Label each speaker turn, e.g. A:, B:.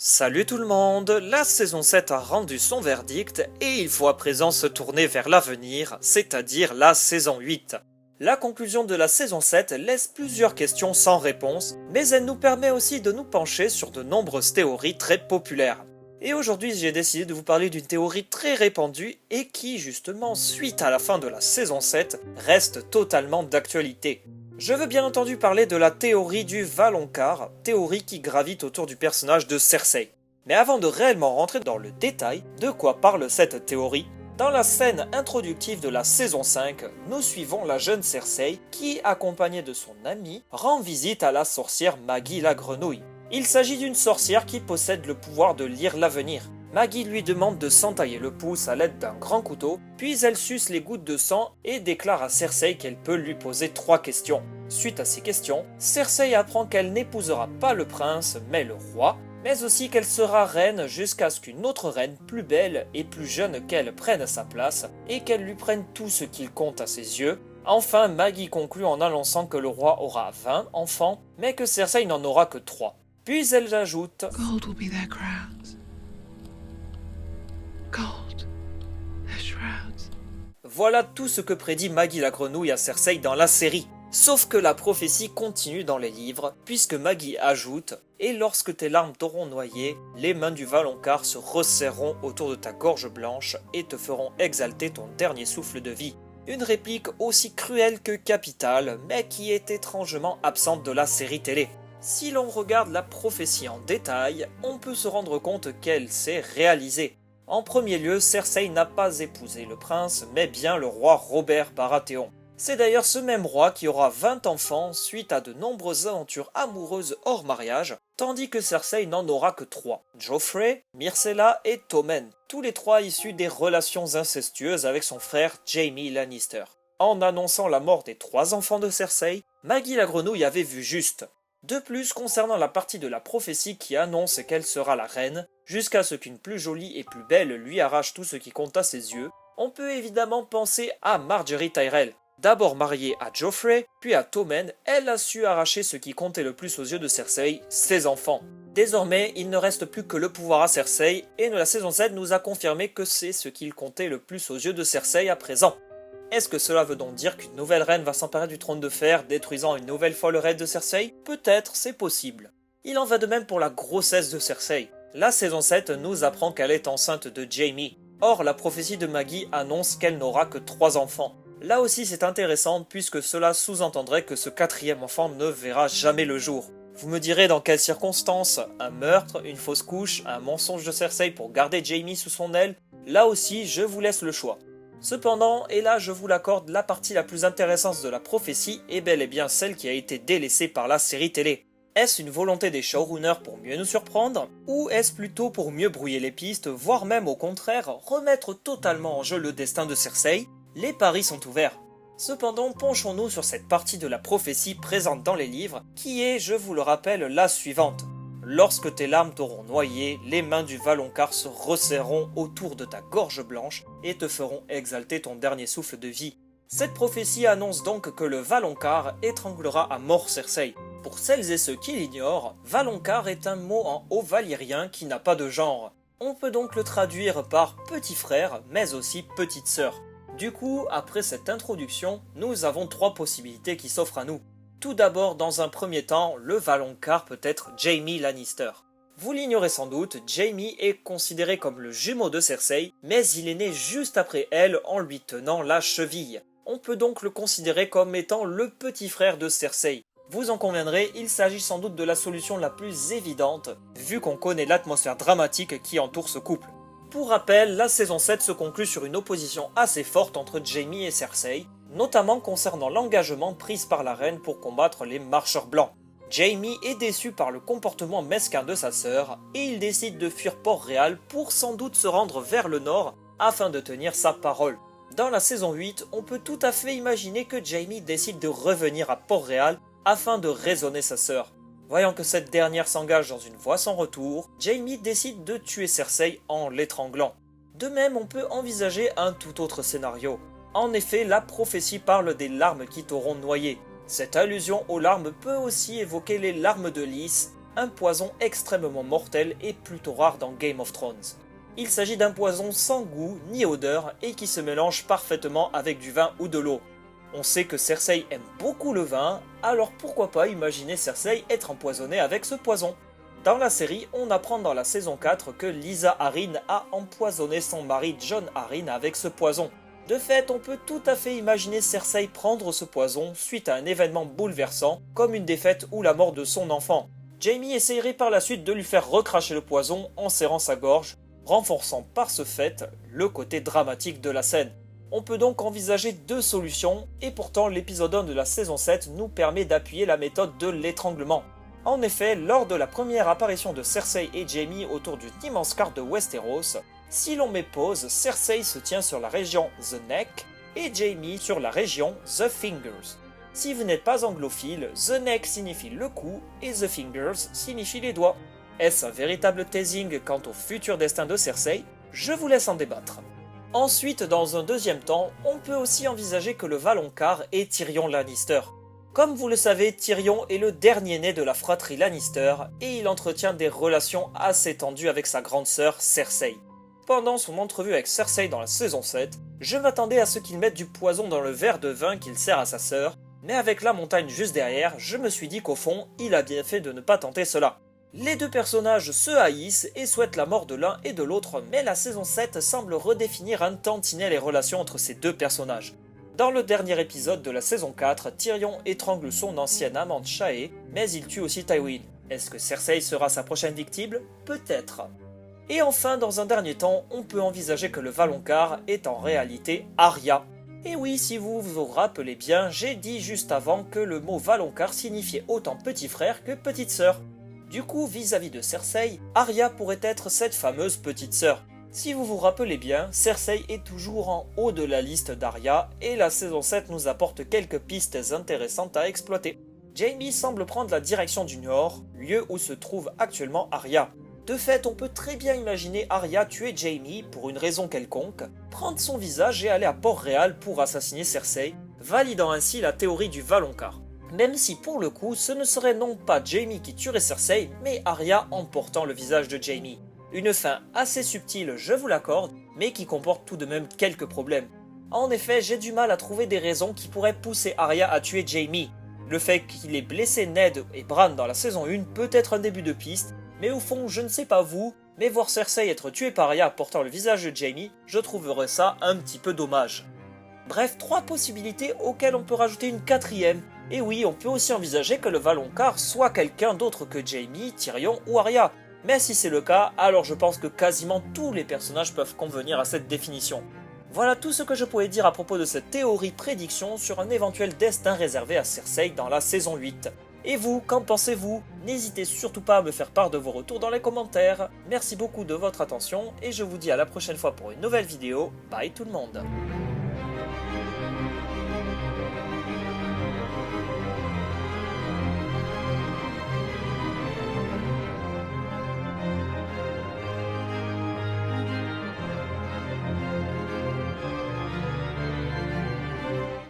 A: Salut tout le monde, la saison 7 a rendu son verdict et il faut à présent se tourner vers l'avenir, c'est-à-dire la saison 8. La conclusion de la saison 7 laisse plusieurs questions sans réponse, mais elle nous permet aussi de nous pencher sur de nombreuses théories très populaires. Et aujourd'hui j'ai décidé de vous parler d'une théorie très répandue et qui justement, suite à la fin de la saison 7, reste totalement d'actualité. Je veux bien entendu parler de la théorie du Valonqar, théorie qui gravite autour du personnage de Cersei. Mais avant de réellement rentrer dans le détail, de quoi parle cette théorie? Dans la scène introductive de la saison 5, nous suivons la jeune Cersei qui, accompagnée de son amie, rend visite à la sorcière Maggie la Grenouille. Il s'agit d'une sorcière qui possède le pouvoir de lire l'avenir. Maggie lui demande de s'entailler le pouce à l'aide d'un grand couteau, puis elle suce les gouttes de sang et déclare à Cersei qu'elle peut lui poser 3 questions. Suite à ces questions, Cersei apprend qu'elle n'épousera pas le prince mais le roi, mais aussi qu'elle sera reine jusqu'à ce qu'une autre reine plus belle et plus jeune qu'elle prenne sa place et qu'elle lui prenne tout ce qu'il compte à ses yeux. Enfin, Maggie conclut en annonçant que le roi aura 20 enfants, mais que Cersei n'en aura que 3. Puis elle ajoute
B: Gold will be their crowns. Gold, their shrouds.
A: Voilà tout ce que prédit Maggie la Grenouille à Cersei dans la série. Sauf que la prophétie continue dans les livres, puisque Maggie ajoute « Et lorsque tes larmes t'auront noyé, les mains du Valonqar se resserreront autour de ta gorge blanche et te feront exalter ton dernier souffle de vie. » Une réplique aussi cruelle que capitale, mais qui est étrangement absente de la série télé. Si l'on regarde la prophétie en détail, on peut se rendre compte qu'elle s'est réalisée. En premier lieu, Cersei n'a pas épousé le prince, mais bien le roi Robert Baratheon. C'est d'ailleurs ce même roi qui aura 20 enfants suite à de nombreuses aventures amoureuses hors mariage, tandis que Cersei n'en aura que 3. Joffrey, Myrcella et Tommen, tous les 3 issus des relations incestueuses avec son frère Jaime Lannister. En annonçant la mort des 3 enfants de Cersei, Maggie la Grenouille avait vu juste. De plus, concernant la partie de la prophétie qui annonce qu'elle sera la reine, jusqu'à ce qu'une plus jolie et plus belle lui arrache tout ce qui compte à ses yeux, on peut évidemment penser à Margaery Tyrell. D'abord mariée à Joffrey, puis à Tommen, elle a su arracher ce qui comptait le plus aux yeux de Cersei, ses enfants. Désormais, il ne reste plus que le pouvoir à Cersei, et la saison 7 nous a confirmé que c'est ce qu'il comptait le plus aux yeux de Cersei à présent. Est-ce que cela veut donc dire qu'une nouvelle reine va s'emparer du trône de fer, détruisant une nouvelle fois le règne de Cersei? Peut-être, c'est possible. Il en va de même pour la grossesse de Cersei. La saison 7 nous apprend qu'elle est enceinte de Jaime. Or, la prophétie de Maggie annonce qu'elle n'aura que 3 enfants. Là aussi c'est intéressant puisque cela sous-entendrait que ce 4e enfant ne verra jamais le jour. Vous me direz dans quelles circonstances? Un meurtre, une fausse couche, un mensonge de Cersei pour garder Jaime sous son aile? Là aussi je vous laisse le choix. Cependant, et là je vous l'accorde, la partie la plus intéressante de la prophétie est bel et bien celle qui a été délaissée par la série télé. Est-ce une volonté des showrunners pour mieux nous surprendre? Ou est-ce plutôt pour mieux brouiller les pistes, voire même au contraire, remettre totalement en jeu le destin de Cersei? Les paris sont ouverts. Cependant, penchons-nous sur cette partie de la prophétie présente dans les livres, qui est, je vous le rappelle, la suivante. Lorsque tes larmes t'auront noyé, les mains du Valonqar se resserreront autour de ta gorge blanche et te feront exalter ton dernier souffle de vie. Cette prophétie annonce donc que le Valonqar étranglera à mort Cersei. Pour celles et ceux qui l'ignorent, Valonqar est un mot en haut valyrien qui n'a pas de genre. On peut donc le traduire par petit frère, mais aussi petite sœur. Du coup, après cette introduction, nous avons 3 possibilités qui s'offrent à nous. Tout d'abord, dans un premier temps, le Valonqar peut être Jaime Lannister. Vous l'ignorez sans doute, Jaime est considéré comme le jumeau de Cersei, mais il est né juste après elle en lui tenant la cheville. On peut donc le considérer comme étant le petit frère de Cersei. Vous en conviendrez, il s'agit sans doute de la solution la plus évidente, vu qu'on connaît l'atmosphère dramatique qui entoure ce couple. Pour rappel, la saison 7 se conclut sur une opposition assez forte entre Jaime et Cersei, notamment concernant l'engagement pris par la reine pour combattre les marcheurs blancs. Jaime est déçu par le comportement mesquin de sa sœur, et il décide de fuir Port-Réal pour sans doute se rendre vers le nord afin de tenir sa parole. Dans la saison 8, on peut tout à fait imaginer que Jaime décide de revenir à Port-Réal afin de raisonner sa sœur. Voyant que cette dernière s'engage dans une voie sans retour, Jaime décide de tuer Cersei en l'étranglant. De même, on peut envisager un tout autre scénario. En effet, la prophétie parle des larmes qui t'auront noyé. Cette allusion aux larmes peut aussi évoquer les larmes de Lys, un poison extrêmement mortel et plutôt rare dans Game of Thrones. Il s'agit d'un poison sans goût ni odeur et qui se mélange parfaitement avec du vin ou de l'eau. On sait que Cersei aime beaucoup le vin, alors pourquoi pas imaginer Cersei être empoisonnée avec ce poison. Dans la série, on apprend dans la saison 4 que Lysa Arryn a empoisonné son mari Jon Arryn avec ce poison. De fait, on peut tout à fait imaginer Cersei prendre ce poison suite à un événement bouleversant, comme une défaite ou la mort de son enfant. Jaime essayerait par la suite de lui faire recracher le poison en serrant sa gorge, renforçant par ce fait le côté dramatique de la scène. On peut donc envisager deux solutions, et pourtant l'épisode 1 de la saison 7 nous permet d'appuyer la méthode de l'étranglement. En effet, lors de la première apparition de Cersei et Jaime autour d'une immense carte de Westeros, si l'on met pause, Cersei se tient sur la région The Neck et Jaime sur la région The Fingers. Si vous n'êtes pas anglophile, The Neck signifie le cou et The Fingers signifie les doigts. Est-ce un véritable teasing quant au futur destin de Cersei? Je vous laisse en débattre. Ensuite, dans un deuxième temps, on peut aussi envisager que le Valonqar est Tyrion Lannister. Comme vous le savez, Tyrion est le dernier né de la fratrie Lannister et il entretient des relations assez tendues avec sa grande sœur Cersei. Pendant son entrevue avec Cersei dans la saison 7, je m'attendais à ce qu'il mette du poison dans le verre de vin qu'il sert à sa sœur, mais avec la montagne juste derrière, je me suis dit qu'au fond, il a bien fait de ne pas tenter cela. Les deux personnages se haïssent et souhaitent la mort de l'un et de l'autre, mais la saison 7 semble redéfinir un tantinet les relations entre ces deux personnages. Dans le dernier épisode de la saison 4, Tyrion étrangle son ancienne amante Shae, mais il tue aussi Tywin. Est-ce que Cersei sera sa prochaine victime? Peut-être. Et enfin, dans un dernier temps, on peut envisager que le Valonqar est en réalité Arya. Et oui, si vous vous rappelez bien, j'ai dit juste avant que le mot Valonqar signifiait autant petit frère que petite sœur. Du coup, vis-à-vis de Cersei, Arya pourrait être cette fameuse petite sœur. Si vous vous rappelez bien, Cersei est toujours en haut de la liste d'Arya, et la saison 7 nous apporte quelques pistes intéressantes à exploiter. Jaime semble prendre la direction du nord, lieu où se trouve actuellement Arya. De fait, on peut très bien imaginer Arya tuer Jaime pour une raison quelconque, prendre son visage et aller à Port-Réal pour assassiner Cersei, validant ainsi la théorie du Valonqar. Même si pour le coup, ce ne serait non pas Jaime qui tuerait Cersei, mais Arya emportant le visage de Jaime. Une fin assez subtile, je vous l'accorde, mais qui comporte tout de même quelques problèmes. En effet, j'ai du mal à trouver des raisons qui pourraient pousser Arya à tuer Jaime. Le fait qu'il ait blessé Ned et Bran dans la saison 1 peut être un début de piste, mais au fond, je ne sais pas vous, mais voir Cersei être tuée par Arya portant le visage de Jaime, je trouverais ça un petit peu dommage. Bref, trois possibilités auxquelles on peut rajouter une quatrième. Et oui, on peut aussi envisager que le Valonqar soit quelqu'un d'autre que Jaime, Tyrion ou Arya. Mais si c'est le cas, alors je pense que quasiment tous les personnages peuvent convenir à cette définition. Voilà tout ce que je pouvais dire à propos de cette théorie prédiction sur un éventuel destin réservé à Cersei dans la saison 8. Et vous, qu'en pensez-vous? N'hésitez surtout pas à me faire part de vos retours dans les commentaires. Merci beaucoup de votre attention et je vous dis à la prochaine fois pour une nouvelle vidéo. Bye tout le monde!